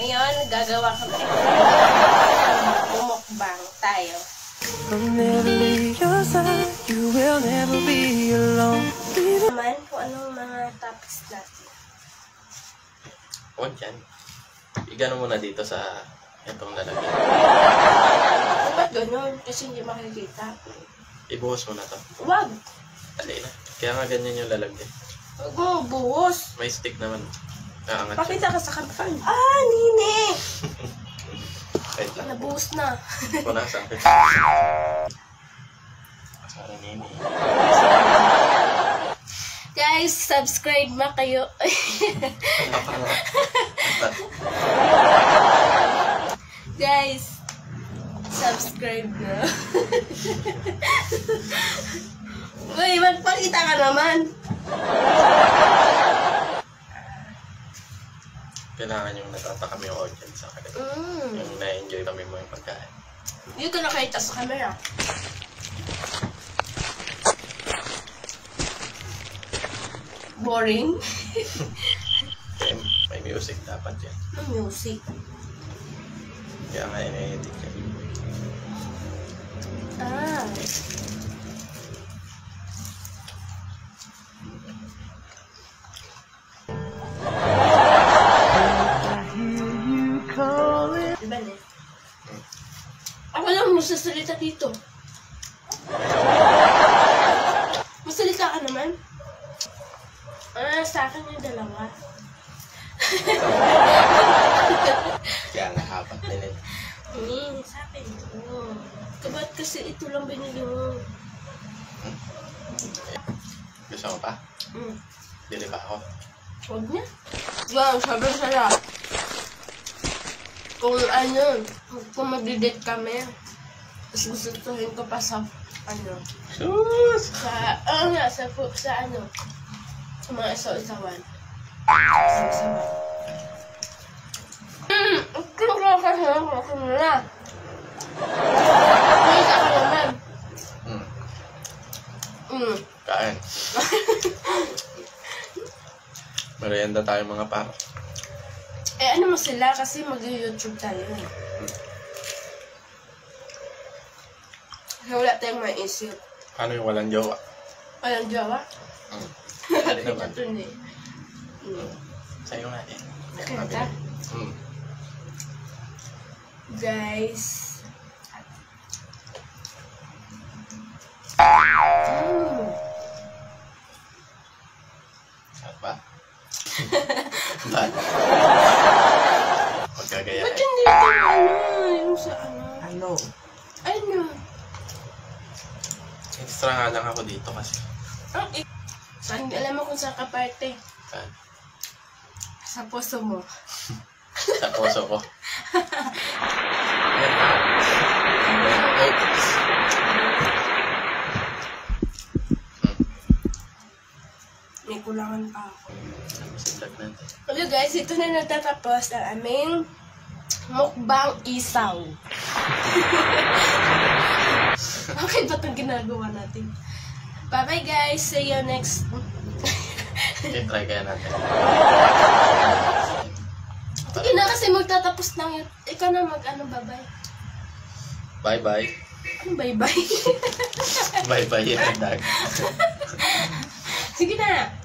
Ngayon, gagawa kami. Mumukbang tayo. I'll never leave your side. You will never be alone. Naman kung anong mga topics natin. Huwag yan. Igano mo na dito sa itong lalagyan. Ba't ganun? Kasi hindi makikita. Ibuhos mo na to. Wag! Dali na. Kaya nga ganyan yung lalagyan. Huwag mo buhos. May stick naman. Aangat Pakita ka sa kampan. Ah, nini! Wait lang. Nabuhos na. Wala sa akin. Sorry, Nini. Guys, subscribe na kayo. Guys, subscribe na. Uy, magpakita ka naman. Kailangan yung natata kami yung audience sa akin. Yung na-enjoy kami mo yung pagkain. Dito na kayo sa camera. Boring? May music dapat yan. Ang music. Kaya nga in-edit yan. Ah. Diba ne? Ako lang masasalita dito. Masalita ka naman? Ah, sa akin yung dalawa. Kaya nga hapat din eh. Sa akin ito. Kabat kasi ito lang binili mo. Gusto mo pa? Bili pa ako. Huwag niya. Yan, sabi sa'yo. Kung ano, kung mag-date kami, tapos gustuhin ko pa sa, ano, Sus! sa ano, sa mga isaw-isawan. Isaw-isawan. Kasi na. Kumita ka naman. Kain. Merienda tayo mga paro. Eh, ano mo sila? Kasi mag-YouTube tayo. Wala tayong maisip. Ano yung walang jowa? Walang jowa? Dali naman. Ito eh. Sa'yo natin. Kanta? Guys. Saan ba? Ba't? Magkagayahin. Ba't hindi ito yung sa ano? Ano? Extra nga lang ako dito kasi. Saan? Alam mo kung saan ka parte? Saan? Sa puso mo. Sa puso ko. May kulangan pa ako. Hello guys, ito na natatapos ang aming mukbang isaw. Bakit ba itong ginagawa natin? Bye-bye guys! See you next... I-try kaya natin. Sige na kasi magtatapos lang yun. Ikaw na mag-ano, bye-bye. Bye-bye. Ano bye-bye? Bye-bye yun ang dag. Sige na!